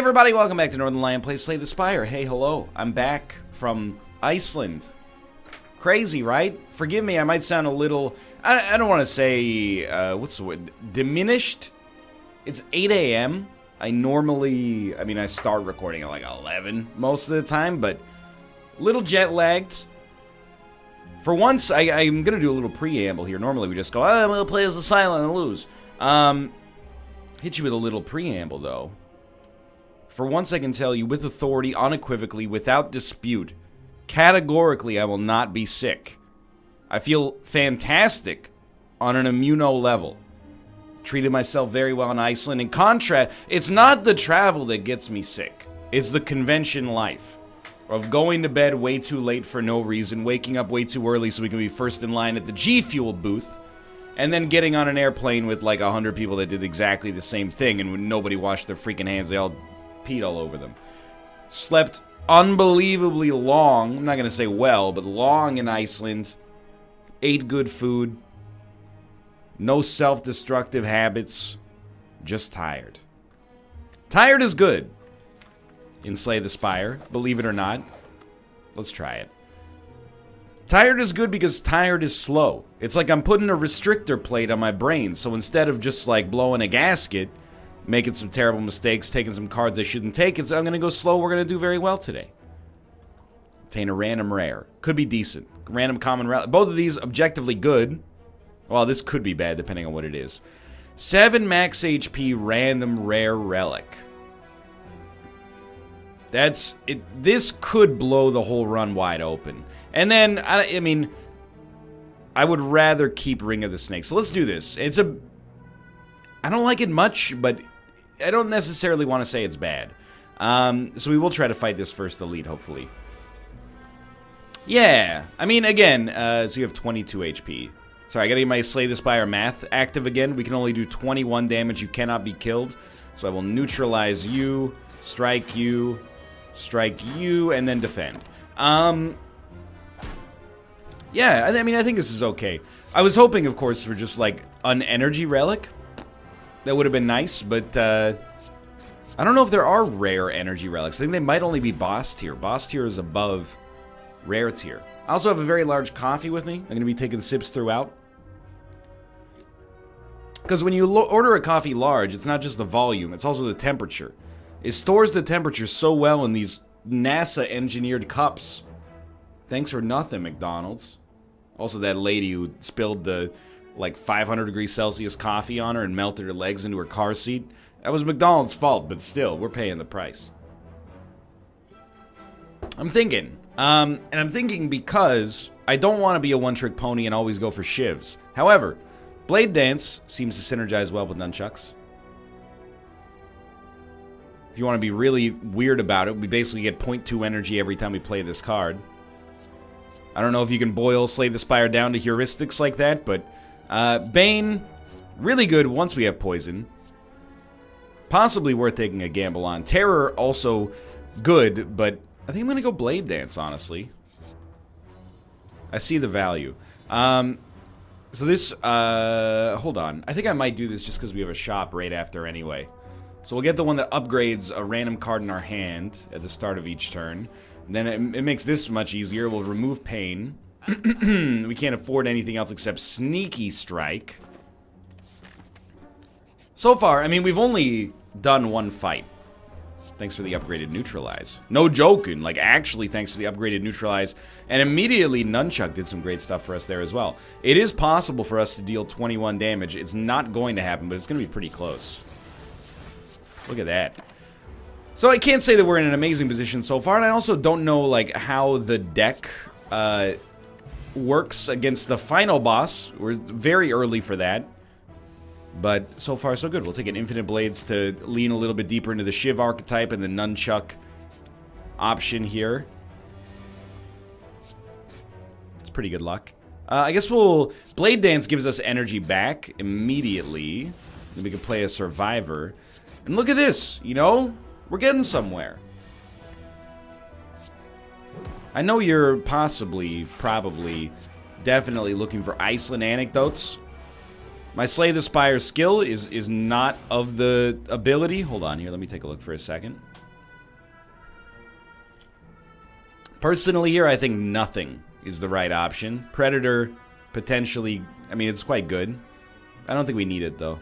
everybody, welcome back to Northernlion Play Slay the Spire. Hey, hello, I'm back from Iceland. Crazy, right? Forgive me, I might sound a little, I don't want to say, what's the word, diminished? It's 8 a.m. I start recording at like 11 most of the time, but a little jet lagged. For once, I'm going to do a little preamble here. Normally we just go, I'm going to play as a silent and lose. Hit you with a little preamble, though. For once, I can tell you with authority, unequivocally, without dispute, categorically, I will not be sick. I feel fantastic on an immuno level. Treated myself very well in Iceland. In contrast, it's not the travel that gets me sick. It's the convention life of going to bed way too late for no reason, waking up way too early so we can be first in line at the G Fuel booth, and then getting on an airplane with like 100 people that did exactly the same thing, and when nobody washed their freaking hands, they all peed all over them. Slept unbelievably long, I'm not going to say well, but long in Iceland. Ate good food. No self-destructive habits. Just tired. Tired is good in Slay the Spire, believe it or not. Let's try it. Tired is good because tired is slow. It's like I'm putting a restrictor plate on my brain, so instead of just like blowing a gasket, making some terrible mistakes, taking some cards I shouldn't take, I'm going to go slow. We're going to do very well today. Obtain a random rare. Could be decent. Random common relic. Both of these objectively good. Well, this could be bad depending on what it is. 7 max HP random rare relic. That's it. This could blow the whole run wide open. And then, I mean, I would rather keep Ring of the Snake. So let's do this. I don't like it much, but I don't necessarily want to say it's bad. So we will try to fight this first elite, hopefully. Yeah. I mean, again, so you have 22 HP. Sorry, I gotta get my Slay the Spire math active again. We can only do 21 damage. You cannot be killed. So I will neutralize you, strike you, and then defend. Yeah, I mean, I think this is okay. I was hoping, of course, for just, like, an energy relic. That would have been nice, but, I don't know if there are rare energy relics. I think they might only be boss tier. Boss tier is above rare tier. I also have a very large coffee with me. I'm going to be taking sips throughout. Because when you order a coffee large, it's not just the volume, it's also the temperature. It stores the temperature so well in these NASA-engineered cups. Thanks for nothing, McDonald's. Also, that lady who spilled the, like, 500 degrees Celsius coffee on her and melted her legs into her car seat. That was McDonald's fault, but still, we're paying the price. I'm thinking, and I'm thinking because I don't want to be a one-trick pony and always go for shivs. However, Blade Dance seems to synergize well with nunchucks. If you want to be really weird about it, we basically get 0.2 energy every time we play this card. I don't know if you can boil Slay the Spire down to heuristics like that, but Bane, really good once we have poison. Possibly worth taking a gamble on. Terror, also good, but I think I'm going to go Blade Dance, honestly. I see the value. So this, hold on. I think I might do this just because we have a shop right after anyway. So we'll get the one that upgrades a random card in our hand at the start of each turn. And then it makes this much easier. We'll remove Pain. We can't afford anything else except Sneaky Strike. So far, I mean, we've only done one fight. Thanks for the upgraded Neutralize. No joking, like actually thanks for the upgraded Neutralize. And immediately Nunchuck did some great stuff for us there as well. It is possible for us to deal 21 damage. It's not going to happen, but it's going to be pretty close. Look at that. So I can't say that we're in an amazing position so far, and I also don't know like how the deck works against the final boss. We're very early for that. But so far, so good. We'll take an Infinite Blades to lean a little bit deeper into the Shiv archetype and the Nunchuck option here. It's pretty good luck. I guess we'll... Blade Dance gives us energy back immediately. Then we can play a Survivor. And look at this, you know? We're getting somewhere. I know you're possibly, probably, definitely looking for Iceland anecdotes. My Slay the Spire skill is not of the ability. Hold on here, let me take a look for a second. Personally here, I think nothing is the right option. Predator, potentially, I mean, it's quite good. I don't think we need it, though.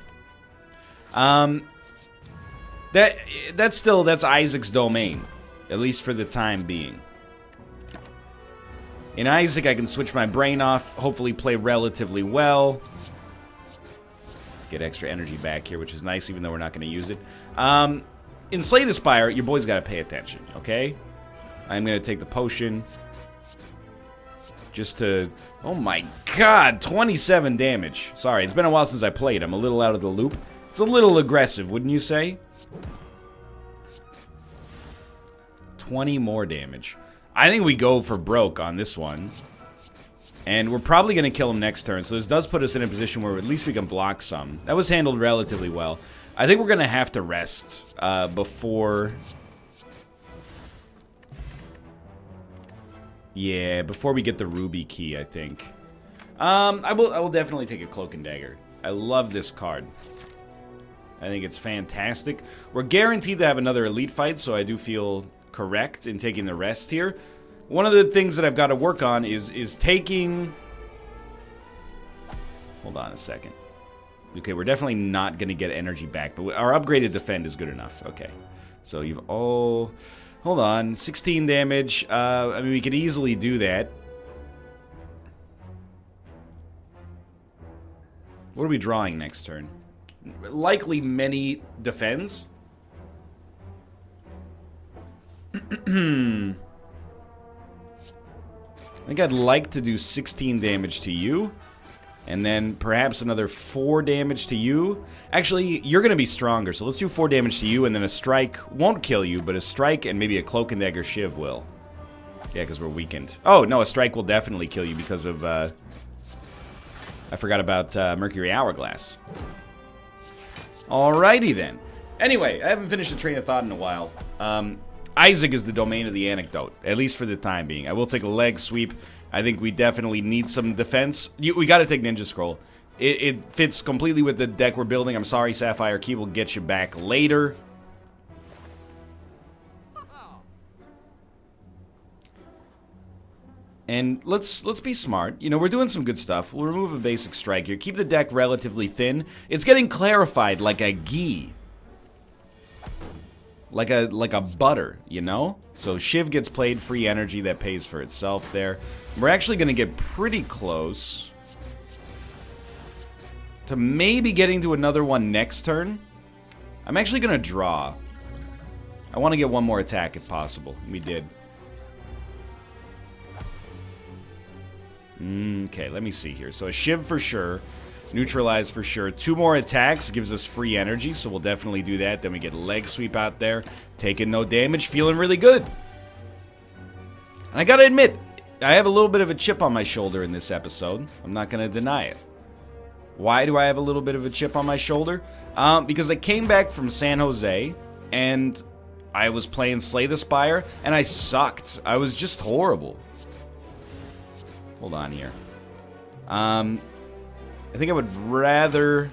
That's Isaac's domain, at least for the time being. In Isaac, I can switch my brain off, hopefully play relatively well. Get extra energy back here, which is nice, even though we're not going to use it. In Slay the Spire, your boy's got to pay attention, okay? I'm going to take the potion. Just to... Oh my god, 27 damage. Sorry, it's been a while since I played. I'm a little out of the loop. It's a little aggressive, wouldn't you say? 20 more damage. I think we go for broke on this one. And we're probably going to kill him next turn. So this does put us in a position where at least we can block some. That was handled relatively well. I think we're going to have to rest before... Yeah, before we get the ruby key, I think. I will definitely take a cloak and dagger. I love this card. I think it's fantastic. We're guaranteed to have another elite fight, so I do feel correct in taking the rest here. One of the things that I've got to work on is taking... Hold on a second. Okay, we're definitely not going to get energy back, but our upgraded defend is good enough. Okay, so you've all... Hold on, 16 damage. I mean, we could easily do that. What are we drawing next turn? Likely many defends. I think I'd like to do 16 damage to you. And then perhaps another 4 damage to you. Actually, you're going to be stronger, so let's do 4 damage to you, and then a strike won't kill you, but a strike and maybe a cloak and dagger shiv will. Yeah, because we're weakened. Oh, no, a strike will definitely kill you because of, I forgot about Mercury Hourglass. Alrighty then. Anyway, I haven't finished the train of thought in a while. Isaac is the domain of the anecdote, at least for the time being. I will take a leg sweep. I think we definitely need some defense. We got to take Ninja Scroll. It fits completely with the deck we're building. I'm sorry, Sapphire Key will get you back later. And let's be smart. You know, we're doing some good stuff. We'll remove a basic strike here. Keep the deck relatively thin. It's getting clarified like a ghee. Like a butter, you know? So Shiv gets played, free energy that pays for itself there. We're actually going to get pretty close to maybe getting to another one next turn. I'm actually going to draw. I want to get one more attack if possible. We did. Okay, let me see here. So a Shiv for sure. Neutralize for sure. 2 more attacks gives us free energy, so we'll definitely do that. Then we get leg sweep out there. Taking no damage, feeling really good. And I gotta admit, I have a little bit of a chip on my shoulder in this episode. I'm not gonna deny it. Why do I have a little bit of a chip on my shoulder? Because I came back from San Jose, and I was playing Slay the Spire, and I sucked. I was just horrible. Hold on here. I think I would rather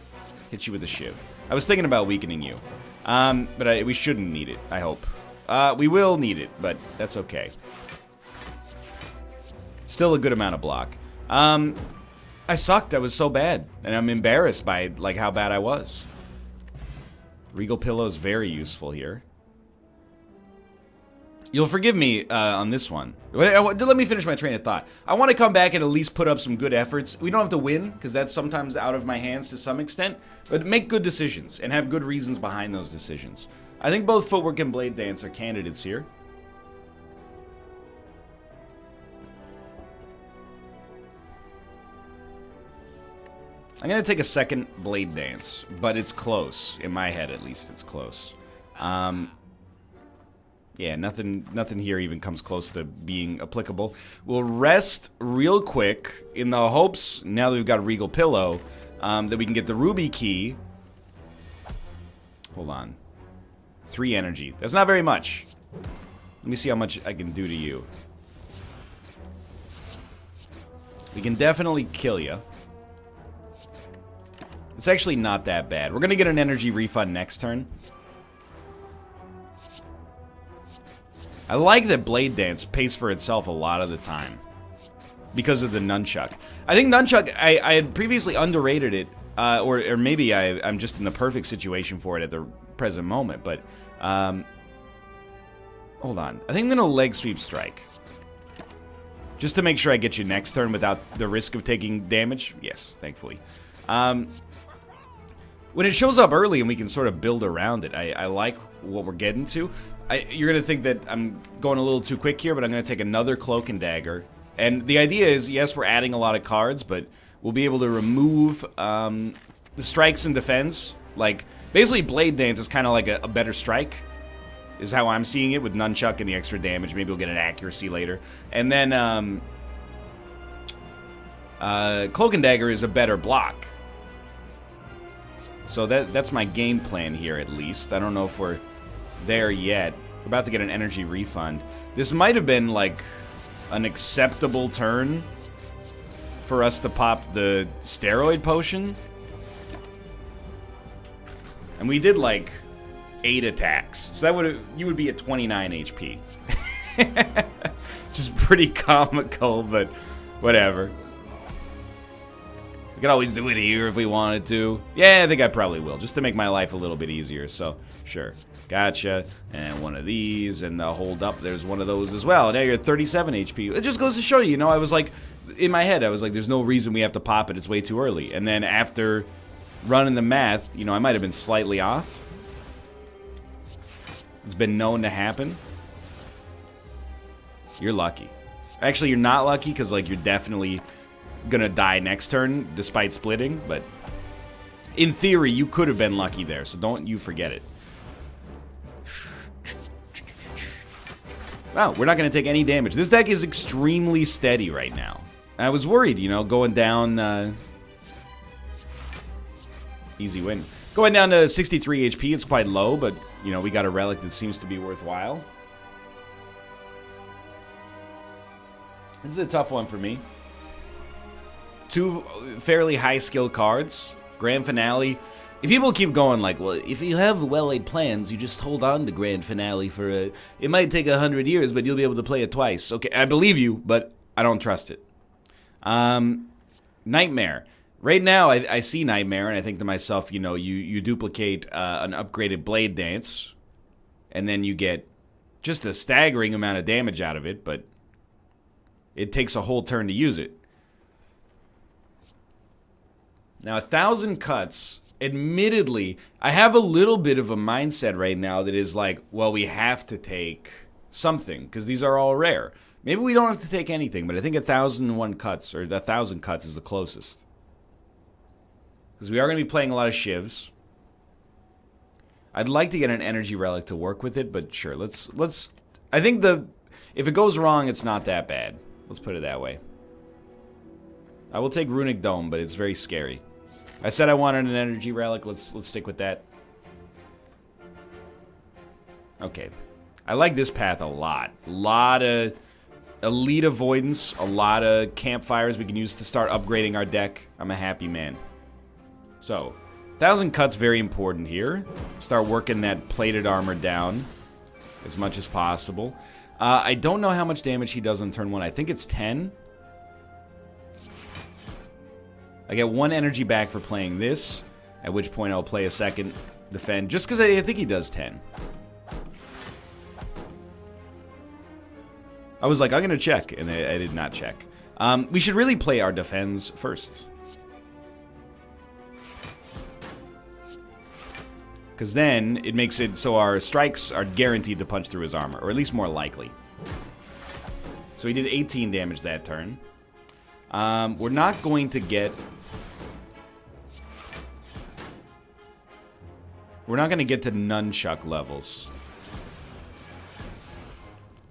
hit you with a Shiv. I was thinking about weakening you. But we shouldn't need it, I hope. We will need it, but that's okay. Still a good amount of block. I sucked. I was so bad. And I'm embarrassed by, like, how bad I was. Regal Pillow is very useful here. You'll forgive me on this one. Let me finish my train of thought. I want to come back and at least put up some good efforts. We don't have to win, because that's sometimes out of my hands to some extent. But make good decisions, and have good reasons behind those decisions. I think both Footwork and Blade Dance are candidates here. I'm going to take a second Blade Dance, but it's close. In my head, at least, it's close. Yeah, nothing here even comes close to being applicable. We'll rest real quick in the hopes, now that we've got a Regal Pillow, that we can get the Ruby Key. Hold on. 3 energy. That's not very much. Let me see how much I can do to you. We can definitely kill you. It's actually not that bad. We're going to get an energy refund next turn. I like that Blade Dance pays for itself a lot of the time because of the Nunchuck. I think Nunchuck, I had previously underrated it, or maybe I'm just in the perfect situation for it at the present moment, but hold on. I think I'm going to leg sweep strike. Just to make sure I get you next turn without the risk of taking damage. Yes, thankfully. When it shows up early and we can sort of build around it, I like what we're getting to. You're going to think that I'm going a little too quick here, but I'm going to take another Cloak and Dagger. And the idea is, yes, we're adding a lot of cards, but we'll be able to remove the strikes and defense. Like, basically Blade Dance is kind of like a better strike, is how I'm seeing it, with Nunchuck and the extra damage. Maybe we'll get an accuracy later. And then Cloak and Dagger is a better block. So that's my game plan here, at least. I don't know if we're there yet. We're about to get an energy refund. This might have been, like, an acceptable turn for us to pop the steroid potion. And we did, like, 8 attacks. So that you would be at 29 HP. Just pretty comical, but whatever. We could always do it here if we wanted to. Yeah, I think I probably will, just to make my life a little bit easier. So, sure. Gotcha. And one of these, and the hold up, there's one of those as well. Now you're at 37 HP. It just goes to show you, I was like, in my head, I was like, there's no reason we have to pop it. It's way too early. And then after running the math, I might have been slightly off. It's been known to happen. You're lucky. Actually, you're not lucky, because, like, you're definitely gonna die next turn, despite splitting, but in theory, you could have been lucky there, so don't you forget it. Wow, we're not gonna take any damage. This deck is extremely steady right now. I was worried, going down, easy win. Going down to 63 HP, it's quite low, but, we got a relic that seems to be worthwhile. This is a tough one for me. 2 fairly high skill cards. Grand Finale. If people keep going like, well, if you have well-laid plans, you just hold on to Grand Finale for it might take 100 years, but you'll be able to play it twice. Okay, I believe you, but I don't trust it. Nightmare. Right now, I see Nightmare, and I think to myself, you duplicate an upgraded Blade Dance, and then you get just a staggering amount of damage out of it, but it takes a whole turn to use it. Now, 1,000 cuts, admittedly, I have a little bit of a mindset right now that is like, well, we have to take something, because these are all rare. Maybe we don't have to take anything, but I think 1,001 cuts, or 1,000 cuts is the closest. Because we are going to be playing a lot of shivs. I'd like to get an energy relic to work with it, but sure, let's I think if it goes wrong, it's not that bad. Let's put it that way. I will take Runic Dome, but it's very scary. I said I wanted an energy relic. Let's stick with that. Okay. I like this path a lot. A lot of elite avoidance. A lot of campfires we can use to start upgrading our deck. I'm a happy man. So, 1,000 cuts, very important here. Start working that plated armor down as much as possible. I don't know how much damage he does on turn 1. I think it's 10. I get 1 energy back for playing this, at which point I'll play a second defend, just because I think he does 10. I was like, I'm going to check, and I did not check. We should really play our defends first. Because then it makes it so our strikes are guaranteed to punch through his armor, or at least more likely. So he did 18 damage that turn. We're not going to get... We're not going to get to Nunchuck levels.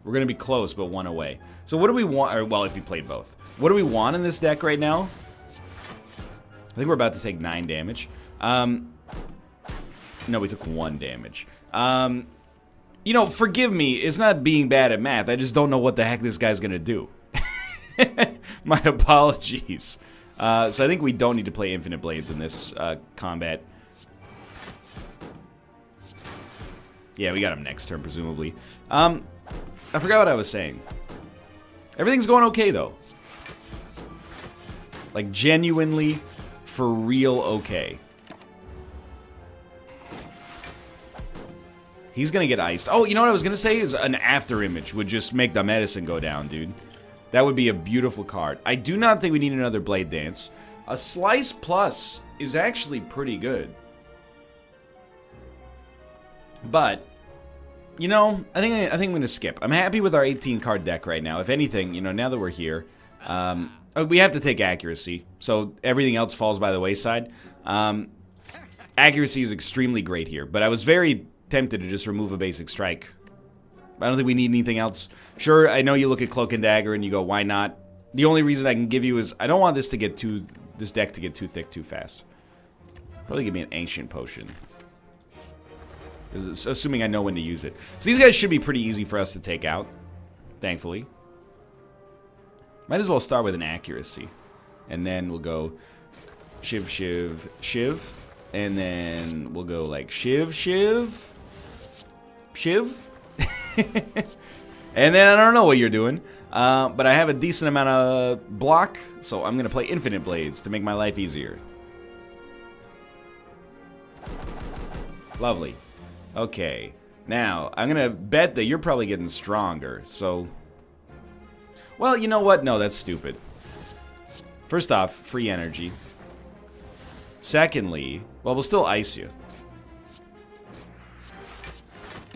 We're going to be close, but 1 away. So what do we want? Or, well, if we played both. What do we want in this deck right now? I think we're about to take 9 damage. No, we took 1 damage. Forgive me. It's not being bad at math. I just don't know what the heck this guy's going to do. My apologies. So I think we don't need to play Infinite Blades in this combat. Yeah, we got him next turn, presumably. I forgot what I was saying. Everything's going okay, though. Like, genuinely, for real okay. He's gonna get iced. Oh, you know what I was gonna say is an after image would just make the medicine go down, dude. That would be a beautiful card. I do not think we need another Blade Dance. A Slice Plus is actually pretty good. But, you know, I think I'm gonna skip. I'm happy with our 18 card deck right now. If anything, you know, now that we're here, we have to take accuracy, so everything else falls by the wayside. Accuracy is extremely great here, but I was very tempted to just remove a basic strike. I don't think we need anything else. Sure, I know you look at Cloak and Dagger and you go, why not? The only reason I can give you is I don't want this to get this deck to get too thick too fast. Probably give me an Ancient Potion, assuming I know when to use it. So these guys should be pretty easy for us to take out, thankfully. Might as well start with an accuracy. And then we'll go Shiv, Shiv, Shiv. And then we'll go like Shiv, Shiv, Shiv. And then I don't know what you're doing. But I have a decent amount of block, so I'm going to play Infinite Blades to make my life easier. Lovely. Okay. Now, I'm going to bet that you're probably getting stronger, so... Well, you know what? No, that's stupid. First off, free energy. Secondly, well, we'll still ice you.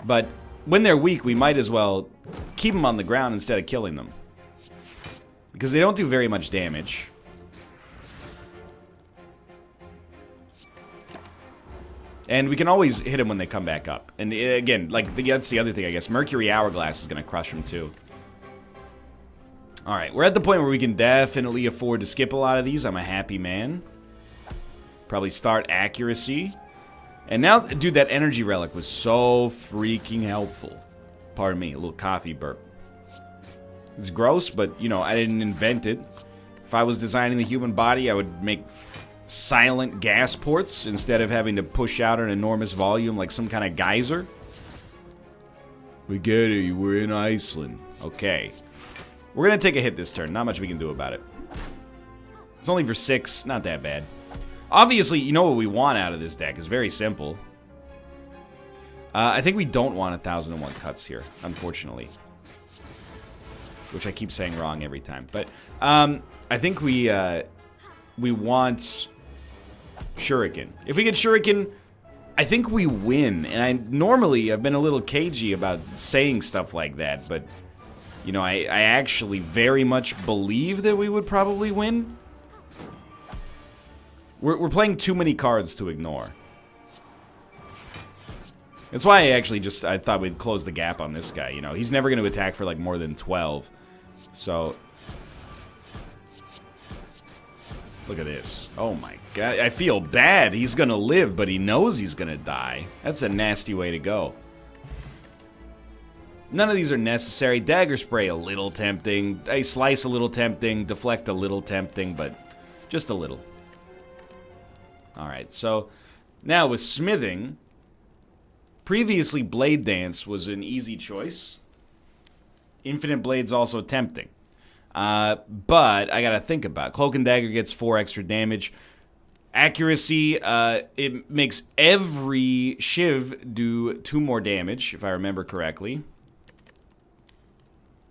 But when they're weak, we might as well keep them on the ground instead of killing them. Because they don't do very much damage. And we can always hit them when they come back up. And again, like, that's the other thing, I guess. Mercury Hourglass is going to crush them too. Alright, we're at the point where we can definitely afford to skip a lot of these. I'm a happy man. Probably start accuracy. And now, dude, that energy relic was so freaking helpful. Pardon me, a little coffee burp. It's gross, but, you know, I didn't invent it. If I was designing the human body, I would make silent gas ports instead of having to push out an enormous volume like some kind of geyser. We get it, we're in Iceland. Okay. We're going to take a hit this turn. Not much we can do about it. It's only for 6. Not that bad. Obviously, you know what we want out of this deck. It's very simple. I think we don't want 1001 cuts here, unfortunately. Which I keep saying wrong every time. But I think we want Shuriken. If we get Shuriken, I think we win. And normally I've been a little cagey about saying stuff like that, but you know, I actually very much believe that we would probably win. We're playing too many cards to ignore. That's why I thought we'd close the gap on this guy, you know. He's never going to attack for like more than 12. So look at this. Oh my god, I feel bad. He's going to live, but he knows he's going to die. That's a nasty way to go. None of these are necessary. Dagger Spray a little tempting. Ice Slice a little tempting. Deflect a little tempting, but just a little. Alright, so now with smithing, previously Blade Dance was an easy choice. Infinite Blade's also tempting. But I gotta think about it. Cloak and Dagger gets 4 extra damage. Accuracy, it makes every Shiv do 2 more damage, if I remember correctly.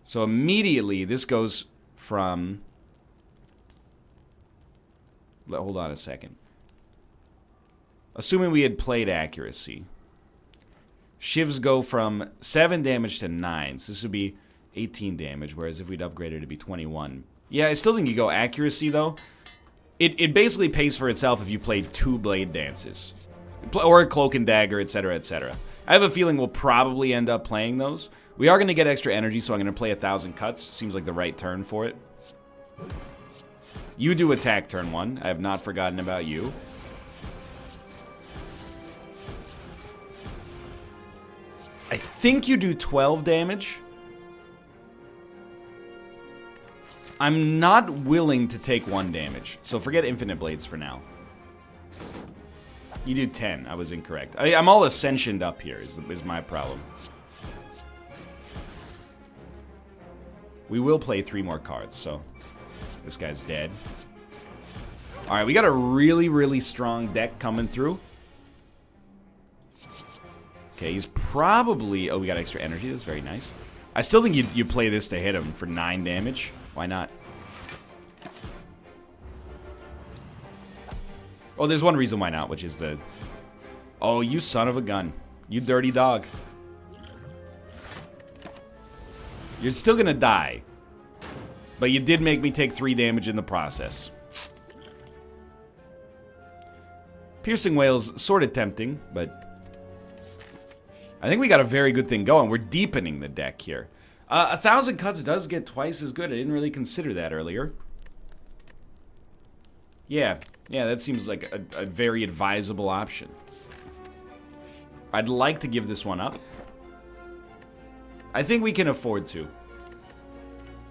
So immediately, this goes from... Hold on a second. Assuming we had played accuracy, Shivs go from 7 damage to 9. So this would be 18 damage, whereas if we'd upgraded, it'd be 21. Yeah, I still think you go accuracy, though. It basically pays for itself if you played 2 Blade Dances. Or a Cloak and Dagger, etc., etc. I have a feeling we'll probably end up playing those. We are going to get extra energy, so I'm going to play 1,000 cuts. Seems like the right turn for it. You do attack turn 1. I have not forgotten about you. I think you do 12 damage. I'm not willing to take 1 damage. So forget Infinite Blades for now. You do 10. I was incorrect. I'm all ascensioned up here is my problem. We will play 3 more cards, so this guy's dead. Alright, we got a really, really strong deck coming through. Okay, he's probably... Oh, we got extra energy. That's very nice. I still think you play this to hit him for 9 damage. Why not? Oh, there's one reason why not, which is the... Oh, you son of a gun. You dirty dog. You're still gonna die. But you did make me take 3 damage in the process. Piercing Wail's sort of tempting, but... I think we got a very good thing going. We're deepening the deck here. 1,000 cuts does get twice as good. I didn't really consider that earlier. Yeah, that seems like a very advisable option. I'd like to give this one up. I think we can afford to.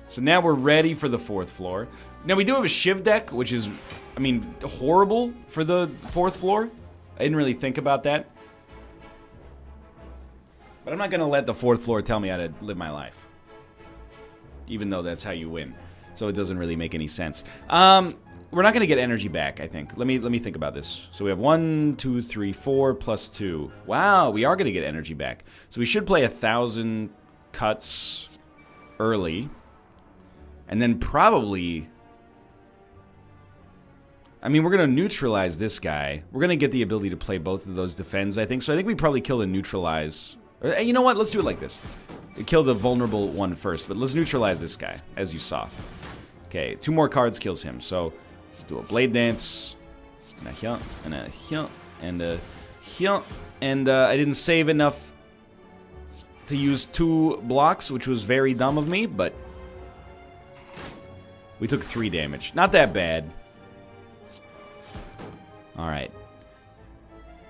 So now we're ready for the 4th floor. Now we do have a Shiv deck, which is, I mean, horrible for the 4th floor. I didn't really think about that. But I'm not going to let the 4th floor tell me how to live my life. Even though that's how you win. So it doesn't really make any sense. We're not going to get energy back, I think. Let me think about this. So we have 1, 2, 3, 4 plus 2. Wow, we are going to get energy back. So we should play 1,000 cuts early. And then probably... I mean, we're going to neutralize this guy. We're going to get the ability to play both of those defends, I think. So I think we probably kill the neutralize... You know what? Let's do it like this. Kill the vulnerable one first, but let's neutralize this guy, as you saw. Okay, 2 more cards kills him. So, let's do a Blade Dance, and a hyun, and a hyun, and a hyun. And I didn't save enough to use 2 blocks, which was very dumb of me, but we took 3 damage. Not that bad. Alright.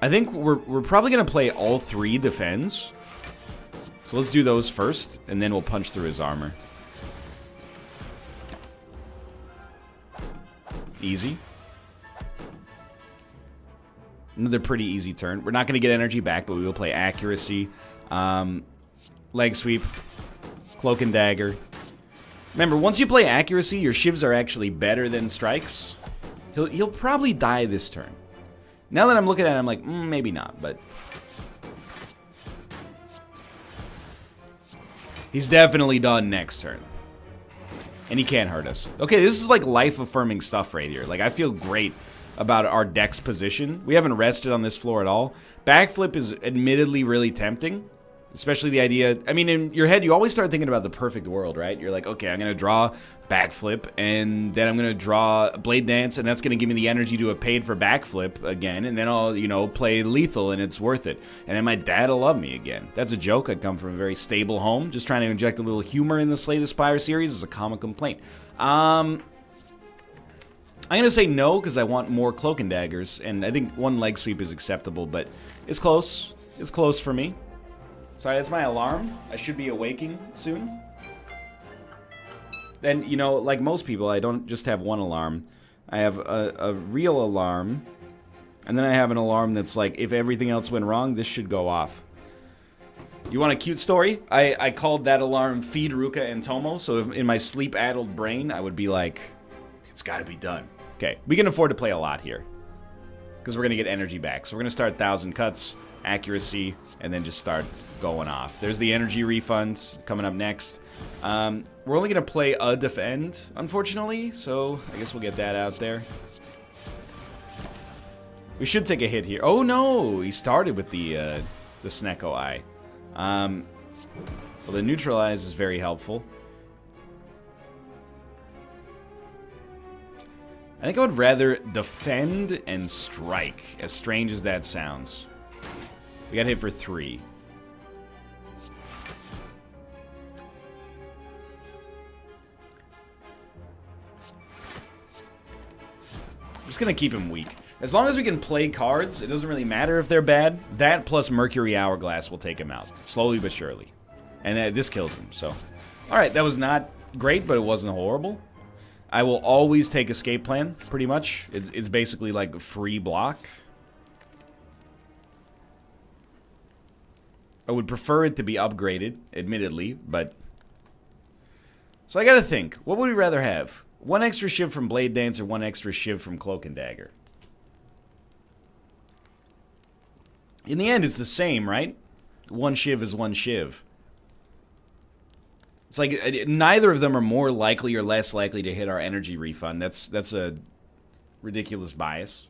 I think we're probably going to play all 3 defends. So let's do those first, and then we'll punch through his armor. Easy. Another pretty easy turn. We're not going to get energy back, but we will play accuracy. Leg sweep. Cloak and dagger. Remember, once you play accuracy, your shivs are actually better than strikes. He'll probably die this turn. Now that I'm looking at it, I'm like, maybe not, but... He's definitely done next turn. And he can't hurt us. Okay, this is like life-affirming stuff right here. Like, I feel great about our deck's position. We haven't rested on this floor at all. Backflip is admittedly really tempting. Especially the idea... I mean, in your head, you always start thinking about the perfect world, right? You're like, okay, I'm going to draw backflip, and then I'm going to draw Blade Dance, and that's going to give me the energy to have paid for backflip again, and then I'll, you know, play lethal, and it's worth it. And then my dad will love me again. That's a joke. I come from a very stable home. Just trying to inject a little humor in the Slay the Spire series is a common complaint. I'm going to say no, because I want more Cloak and Daggers, and I think 1 leg sweep is acceptable, but it's close. It's close for me. Sorry, that's my alarm. I should be awaking soon. And, you know, like most people, I don't just have 1 alarm. I have a real alarm. And then I have an alarm that's like, if everything else went wrong, this should go off. You want a cute story? I called that alarm Feed Ruka and Tomo. So if, in my sleep-addled brain, I would be like, it's got to be done. Okay, we can afford to play a lot here. Because we're going to get energy back. So we're going to start 1,000 cuts. Accuracy, and then just start going off. There's the energy refund coming up next. We're only going to play a defend, unfortunately, so I guess we'll get that out there. We should take a hit here. Oh no, he started with the Snecko Eye. Well, the neutralize is very helpful. I think I would rather defend and strike, as strange as that sounds. We got hit for 3. I'm just going to keep him weak. As long as we can play cards, it doesn't really matter if they're bad. That plus Mercury Hourglass will take him out. Slowly but surely. And this kills him, so... Alright, that was not great, but it wasn't horrible. I will always take escape plan, pretty much. It's basically like a free block. I would prefer it to be upgraded, admittedly, but... So I gotta think, what would we rather have? One extra shiv from Blade Dance or one extra shiv from Cloak and Dagger? In the end, it's the same, right? One shiv is one shiv. It's like, neither of them are more likely or less likely to hit our energy refund. That's a ridiculous bias.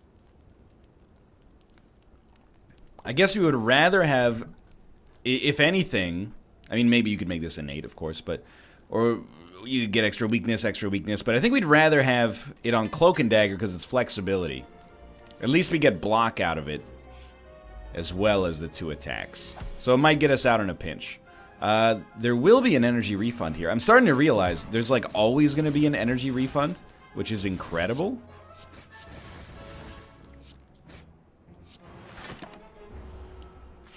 I guess we would rather have, if anything, I mean, maybe you could make this innate, of course, but, or you could get extra weakness, but I think we'd rather have it on Cloak and Dagger because it's flexibility. At least we get block out of it, as well as the 2 attacks. So it might get us out in a pinch. There will be an energy refund here. I'm starting to realize there's like always going to be an energy refund, which is incredible.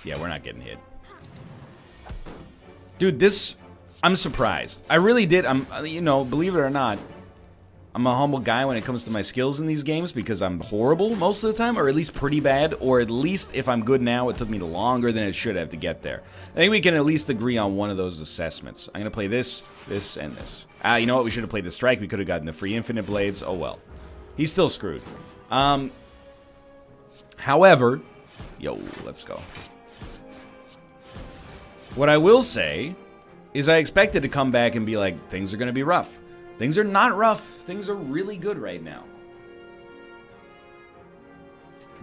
Yeah, we're not getting hit. Dude, this... I'm surprised. I really did. You know, believe it or not, I'm a humble guy when it comes to my skills in these games because I'm horrible most of the time, or at least pretty bad, or at least if I'm good now, it took me longer than it should have to get there. I think we can at least agree on one of those assessments. I'm going to play this, this, and this. You know what? We should have played the strike. We could have gotten the free infinite blades. Oh, well. He's still screwed. However, yo, let's go. What I will say is I expected to come back and be like, things are going to be rough. Things are not rough. Things are really good right now.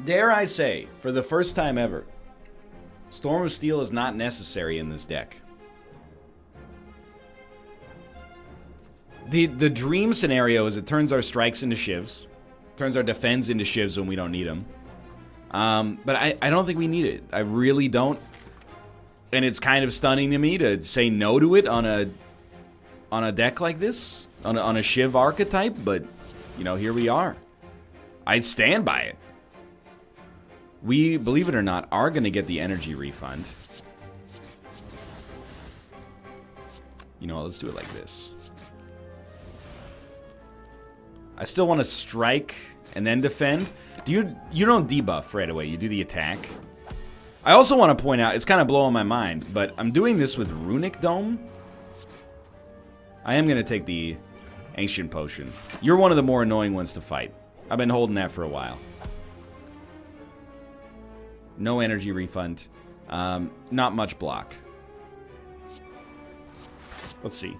Dare I say, for the first time ever, Storm of Steel is not necessary in this deck. The dream scenario is it turns our strikes into shivs, turns our defense into shivs when we don't need them. But I don't think we need it. I really don't. And it's kind of stunning to me to say no to it on a deck like this, on a shiv archetype, but, you know, here we are. I stand by it. We, believe it or not, are going to get the energy refund. You know what, let's do it like this. I still want to strike and then defend. You don't debuff right away, you do the attack. I also want to point out, it's kind of blowing my mind, but I'm doing this with Runic Dome. I am going to take the Ancient Potion. You're one of the more annoying ones to fight. I've been holding that for a while. No energy refund. Not much block. Let's see.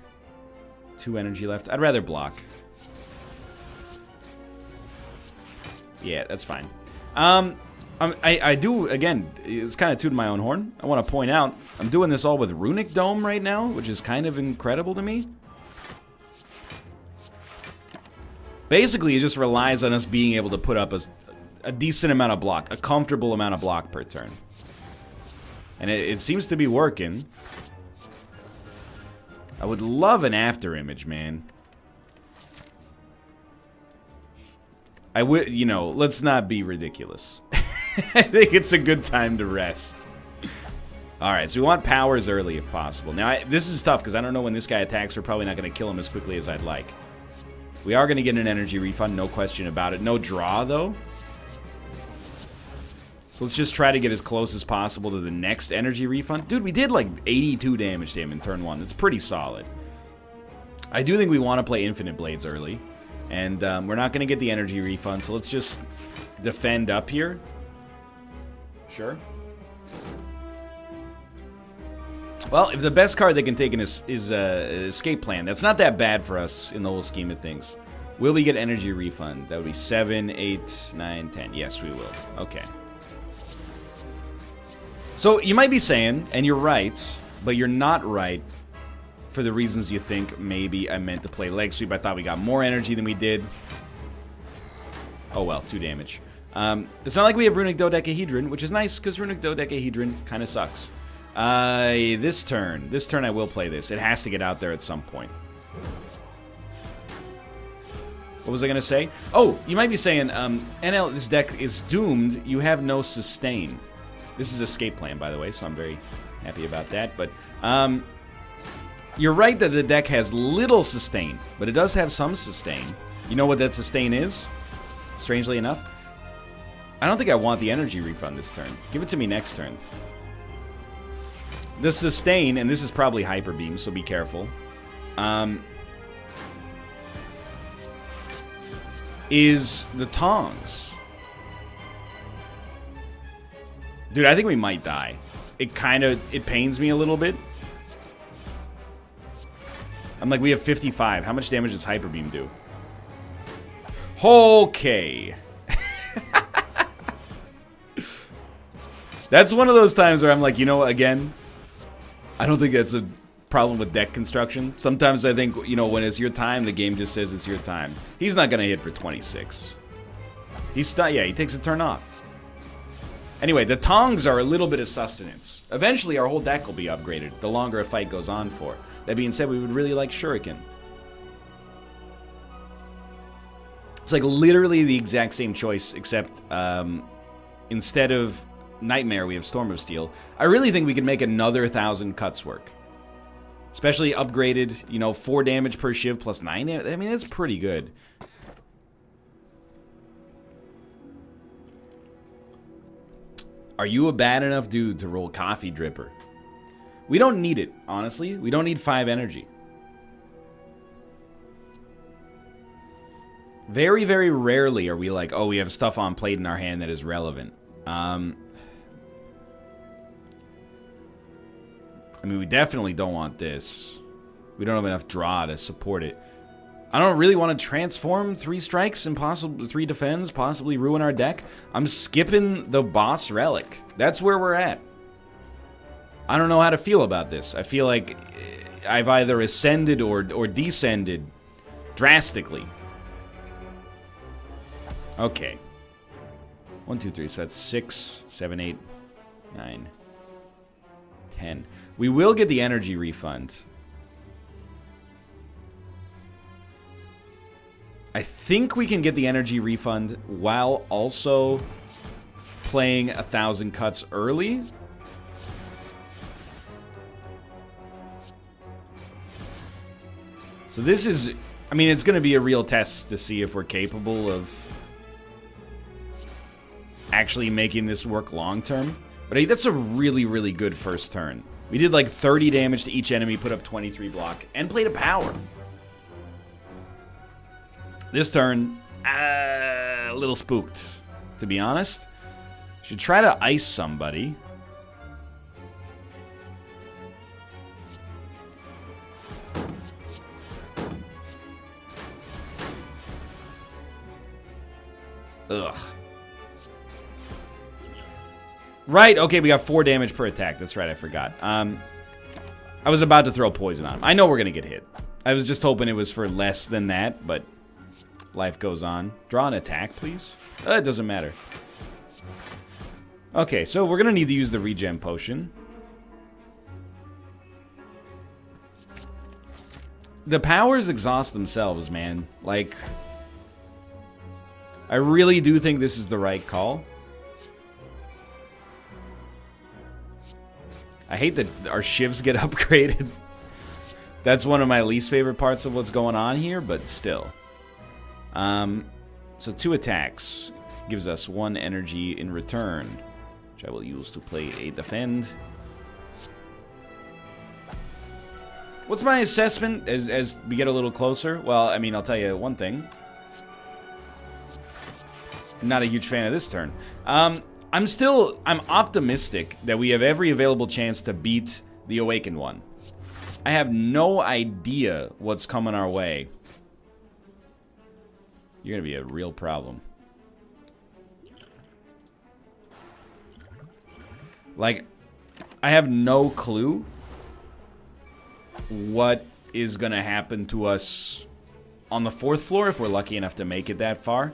2 energy left. I'd rather block. Yeah, that's fine. I do, again, it's kind of tooting my own horn. I want to point out, I'm doing this all with Runic Dome right now, which is kind of incredible to me. Basically, it just relies on us being able to put up a decent amount of block, a comfortable amount of block per turn. And it seems to be working. I would love an after image, man. I would, you know, let's not be ridiculous. I think it's a good time to rest. Alright, so we want powers early if possible. Now, this is tough because I don't know when this guy attacks. We're probably not going to kill him as quickly as I'd like. We are going to get an energy refund, no question about it. No draw, though. So let's just try to get as close as possible to the next energy refund. Dude, we did like 82 damage to him in turn 1. That's pretty solid. I do think we want to play Infinite Blades early. And we're not going to get the energy refund, so let's just defend up here. Sure. Well, if the best card they can take in is Escape Plan, that's not that bad for us in the whole scheme of things. Will we get energy refund? That would be 7, 8, 9, 10. Yes, we will. Okay. So you might be saying, and you're right, but you're not right for the reasons you think maybe I meant to play Leg Sweep. I thought we got more energy than we did. Oh well, 2 damage. It's not like we have Runic Dodecahedron, which is nice, because Runic Dodecahedron kind of sucks. This turn I will play this. It has to get out there at some point. What was I going to say? Oh, you might be saying, NL, this deck is doomed. You have no sustain. This is Escape Plan, by the way, so I'm very happy about that. But You're right that the deck has little sustain, but it does have some sustain. You know what that sustain is? Strangely enough. I don't think I want the energy refund this turn. Give it to me next turn. The sustain, and this is probably Hyper Beam, so be careful, is the tongs. Dude, I think we might die. It pains me a little bit. I'm like, we have 55. How much damage does Hyper Beam do? Okay. That's one of those times where I'm like, you know, again, I don't think that's a problem with deck construction. Sometimes I think, you know, when it's your time, the game just says it's your time. He's not going to hit for 26. Yeah, he takes a turn off. Anyway, the tongs are a little bit of sustenance. Eventually, our whole deck will be upgraded, the longer a fight goes on for. That being said, we would really like Shuriken. It's like literally the exact same choice, except instead of Nightmare, we have Storm of Steel. I really think we could make another 1,000 cuts work. Especially upgraded, you know, 4 damage per Shiv plus 9. I mean, that's pretty good. Are you a bad enough dude to roll Coffee Dripper? We don't need it, honestly. We don't need 5 energy. Very, very rarely are we like, oh, we have stuff on plate in our hand that is relevant. I mean, we definitely don't want this. We don't have enough draw to support it. I don't really want to transform 3 strikes and possibly 3 defends, possibly ruin our deck. I'm skipping the boss relic. That's where we're at. I don't know how to feel about this. I feel like I've either ascended or descended drastically. Okay. 1, 2, 3. So that's 6, 7, 8, 9, 10. We will get the energy refund. I think we can get the energy refund while also playing 1,000 cuts early. So this is, I mean, it's going to be a real test to see if we're capable of actually making this work long term. But that's a really, really good first turn. We did like 30 damage to each enemy, put up 23 block, and played a power. This turn, a little spooked, to be honest. Should try to ice somebody. Ugh. Right, okay, we got 4 damage per attack. That's right, I forgot. I was about to throw poison on him. I know we're gonna get hit. I was just hoping it was for less than that, but life goes on. Draw an attack, please. It doesn't matter. Okay, so we're gonna need to use the regen potion. The powers exhaust themselves, man. Like, I really do think this is the right call. I hate that our shivs get upgraded. That's one of my least favorite parts of what's going on here, but still. So 2 attacks gives us 1 energy in return, which I will use to play a defend. What's my assessment as we get a little closer? Well, I mean, I'll tell you one thing. I'm not a huge fan of this turn. I'm optimistic that we have every available chance to beat the Awakened one. I have no idea what's coming our way. You're gonna be a real problem. Like, I have no clue what is gonna happen to us on the 4th floor if we're lucky enough to make it that far.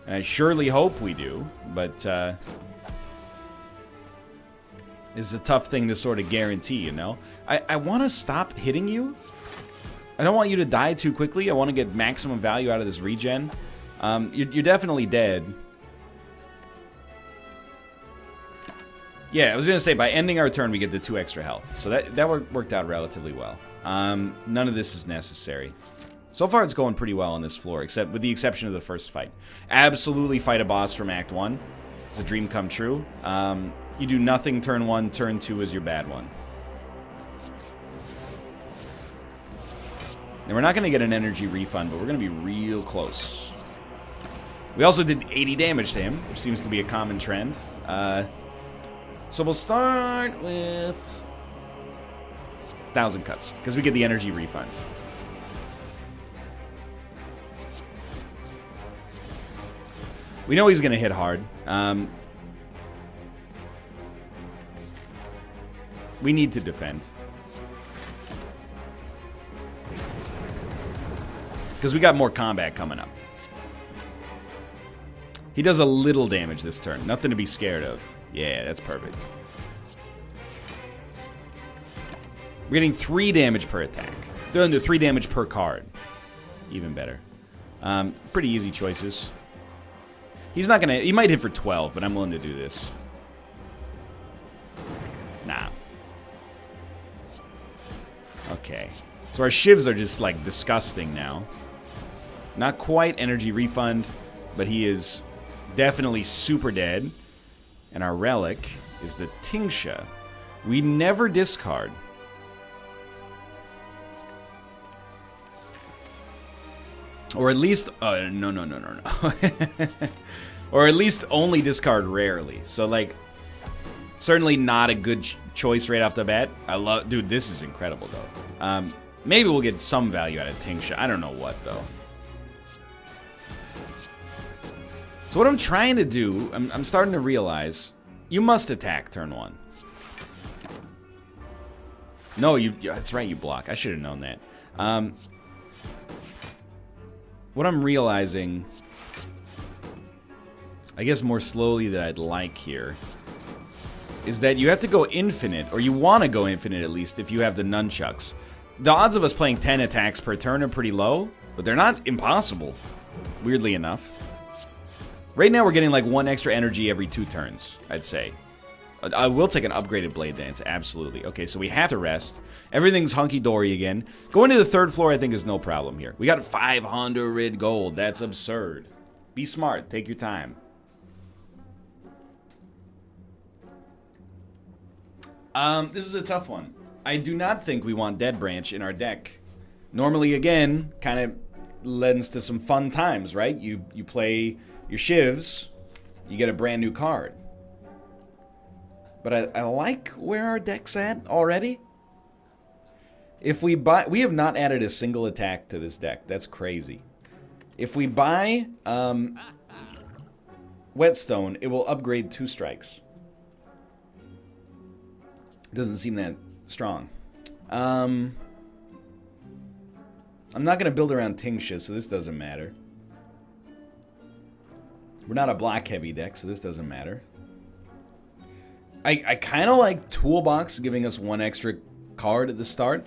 And I surely hope we do, but it's a tough thing to sort of guarantee, you know? I want to stop hitting you. I don't want you to die too quickly. I want to get maximum value out of this regen. You're definitely dead. Yeah, I was going to say, by ending our turn, we get the 2 extra health. So that worked out relatively well. None of this is necessary. So far, it's going pretty well on this floor, except with the exception of the first fight. Absolutely fight a boss from Act 1. It's a dream come true. You do nothing turn 1, turn 2 is your bad one. And we're not going to get an energy refund, but we're going to be real close. We also did 80 damage to him, which seems to be a common trend. So we'll start with 1,000 cuts, because we get the energy refunds. We know he's going to hit hard. We need to defend. Because we got more combat coming up. He does a little damage this turn. Nothing to be scared of. Yeah, that's perfect. We're getting 3 damage per attack. They're under 3 damage per card. Even better. Pretty easy choices. He's not gonna... He might hit for 12, but I'm willing to do this. Nah. Okay. So our shivs are just, like, disgusting now. Not quite energy refund, but he is definitely super dead. And our relic is the Tingsha. We never discard. Or at least... no. Or at least only discard rarely. So, like, certainly not a good choice right off the bat. Dude, this is incredible, though. Maybe we'll get some value out of Tingsha. I don't know what, though. So what I'm trying to do, I'm starting to realize, you must attack turn 1. No, that's right, you block. I should have known that. What I'm realizing, I guess more slowly than I'd like here, is that you have to go infinite, or you want to go infinite at least, if you have the nunchucks. The odds of us playing 10 attacks per turn are pretty low, but they're not impossible, weirdly enough. Right now we're getting like 1 extra energy every 2 turns, I'd say. I will take an upgraded Blade Dance, absolutely. Okay, so we have to rest. Everything's hunky-dory again. Going to the 3rd floor I think is no problem here. We got 500 gold, that's absurd. Be smart, take your time. This is a tough one. I do not think we want Dead Branch in our deck. Normally, again, kind of lends to some fun times, right? You play your shivs, you get a brand new card. But I like where our deck's at already. If we buy... We have not added a single attack to this deck. That's crazy. If we buy Whetstone, it will upgrade 2 strikes. Doesn't seem that strong. I'm not going to build around Tingsha, so this doesn't matter. We're not a block-heavy deck, so this doesn't matter. I kind of like Toolbox giving us 1 extra card at the start.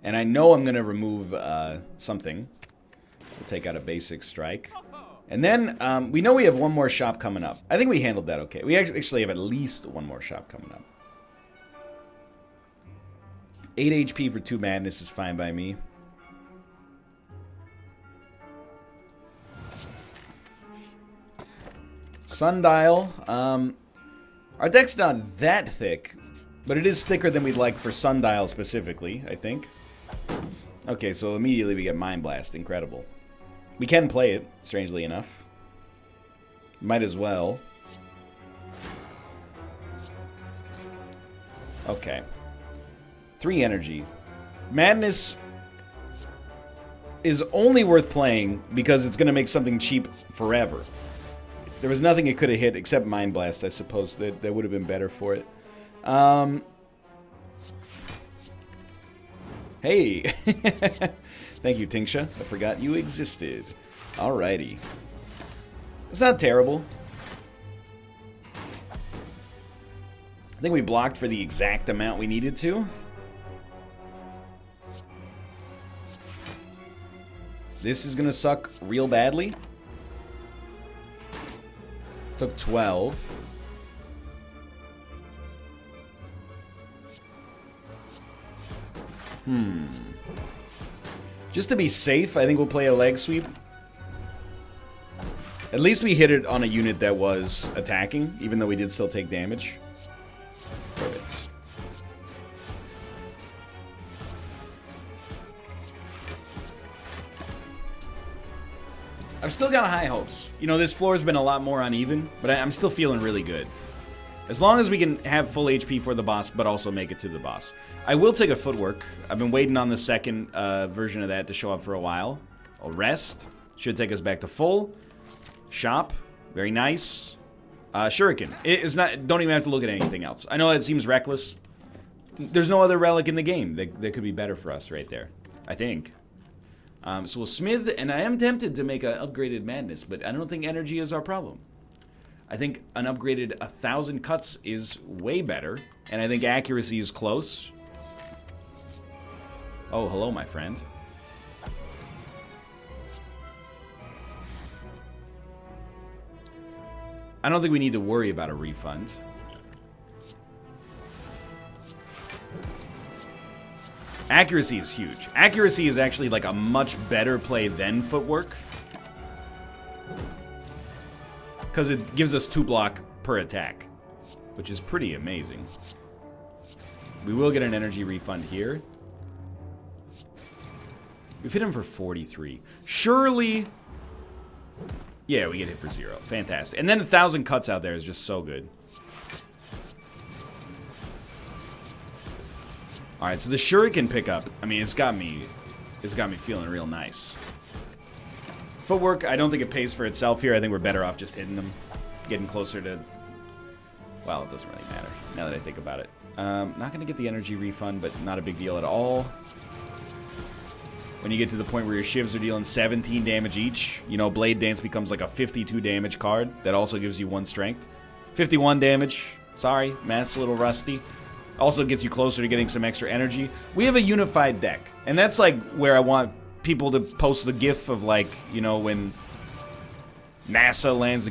And I know I'm going to remove something. We'll take out a basic strike. And then we know we have 1 more shop coming up. I think we handled that okay. We actually have at least 1 more shop coming up. 8 HP for 2 madness is fine by me. Sundial. Our deck's not that thick, but it is thicker than we'd like for Sundial specifically, I think. Okay, so immediately we get Mind Blast. Incredible. We can play it, strangely enough. Might as well. Okay. 3 energy. Madness is only worth playing because it's going to make something cheap forever. There was nothing it could have hit except Mind Blast, I suppose. That would have been better for it. Hey! Thank you, Tingsha. I forgot you existed. Alrighty. It's not terrible. I think we blocked for the exact amount we needed to. This is gonna suck real badly. Took 12. Just to be safe, I think we'll play a leg sweep. At least we hit it on a unit that was attacking, even though we did still take damage. Perfect. I've still got high hopes. You know, this floor has been a lot more uneven, but I'm still feeling really good. As long as we can have full HP for the boss, but also make it to the boss. I will take a footwork. I've been waiting on the second version of that to show up for a while. I'll rest. Should take us back to full. Shop. Very nice. Shuriken. It's not. Don't even have to look at anything else. I know that seems reckless. There's no other relic in the game that could be better for us right there. I think. So we'll smith, and I am tempted to make an upgraded madness, but I don't think energy is our problem. I think an upgraded 1,000 cuts is way better, and I think accuracy is close. Oh, hello, my friend. I don't think we need to worry about a refund. Accuracy is huge. Accuracy is actually like a much better play than footwork, because it gives us 2 block per attack, which is pretty amazing. We will get an energy refund here. We've hit him for 43. Surely... Yeah, we get hit for 0. Fantastic. And then 1,000 cuts out there is just so good. Alright, so the Shuriken pickup, I mean, it's got me feeling real nice. Footwork, I don't think it pays for itself here. I think we're better off just hitting them. Getting closer to... Well, it doesn't really matter, now that I think about it. Not going to get the energy refund, but not a big deal at all. When you get to the point where your shivs are dealing 17 damage each, you know, Blade Dance becomes like a 52 damage card. That also gives you 1 strength. 51 damage. Sorry, math's a little rusty. Also gets you closer to getting some extra energy. We have a unified deck, and that's like where I want people to post the gif of, like, you know, when NASA lands the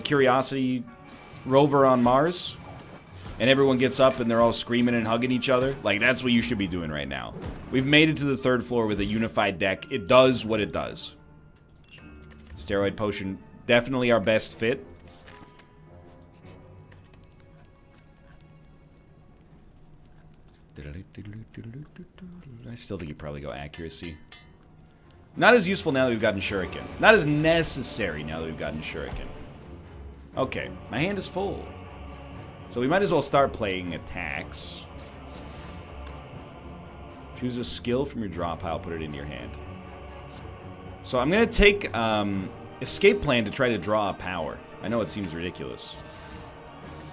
Curiosity rover on Mars, and everyone gets up and they're all screaming and hugging each other. Like, that's what you should be doing right now. We've made it to the 3rd floor with a unified deck. It does what it does. Steroid Potion, definitely our best fit. I still think you probably go accuracy. Not as useful now that we've gotten Shuriken. Not as necessary now that we've gotten Shuriken. Okay, my hand is full. So we might as well start playing attacks. Choose a skill from your draw pile, put it in your hand. So I'm going to take Escape Plan to try to draw a power. I know it seems ridiculous.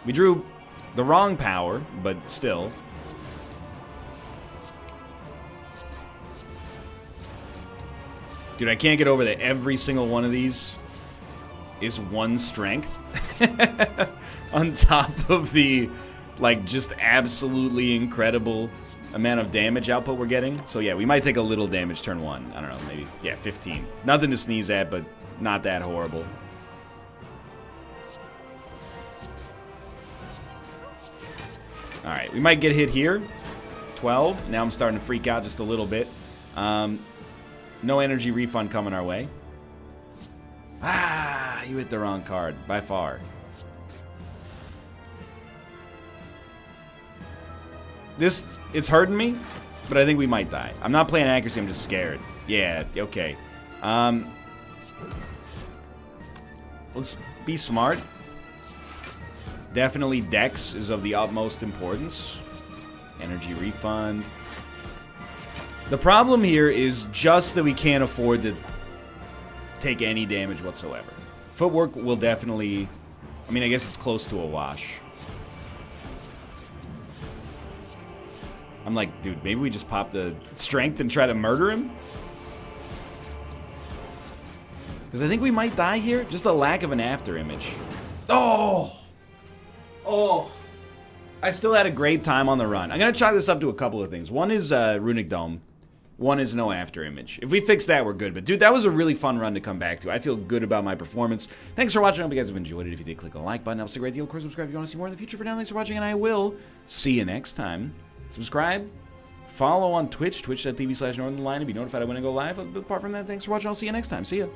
We drew the wrong power, but still. Dude, I can't get over that every single one of these is 1 strength. On top of the, like, just absolutely incredible amount of damage output we're getting. So yeah, we might take a little damage turn 1. I don't know, maybe, yeah, 15. Nothing to sneeze at, but not that horrible. Alright, we might get hit here. 12. Now I'm starting to freak out just a little bit. No energy refund coming our way. Ah, you hit the wrong card, by far. This, it's hurting me, but I think we might die. I'm not playing accuracy, I'm just scared. Yeah, okay. Let's be smart. Definitely Dex is of the utmost importance. Energy refund. The problem here is just that we can't afford to take any damage whatsoever. Footwork will definitely... I mean, I guess it's close to a wash. I'm like, dude, maybe we just pop the strength and try to murder him? Because I think we might die here. Just a lack of an after image. Oh! Oh! I still had a great time on the run. I'm going to chalk this up to a couple of things. One is Runic Dome. One is no after image. If we fix that, we're good. But dude, that was a really fun run to come back to. I feel good about my performance. Thanks for watching. I hope you guys have enjoyed it. If you did, click the like button. That was a great deal. Of course, subscribe if you want to see more in the future. For now, thanks for watching, and I will see you next time. Subscribe Follow on Twitch, twitch.tv/Northernlion to be notified when I go live. Apart from that, thanks for watching. I'll see you next time. See ya.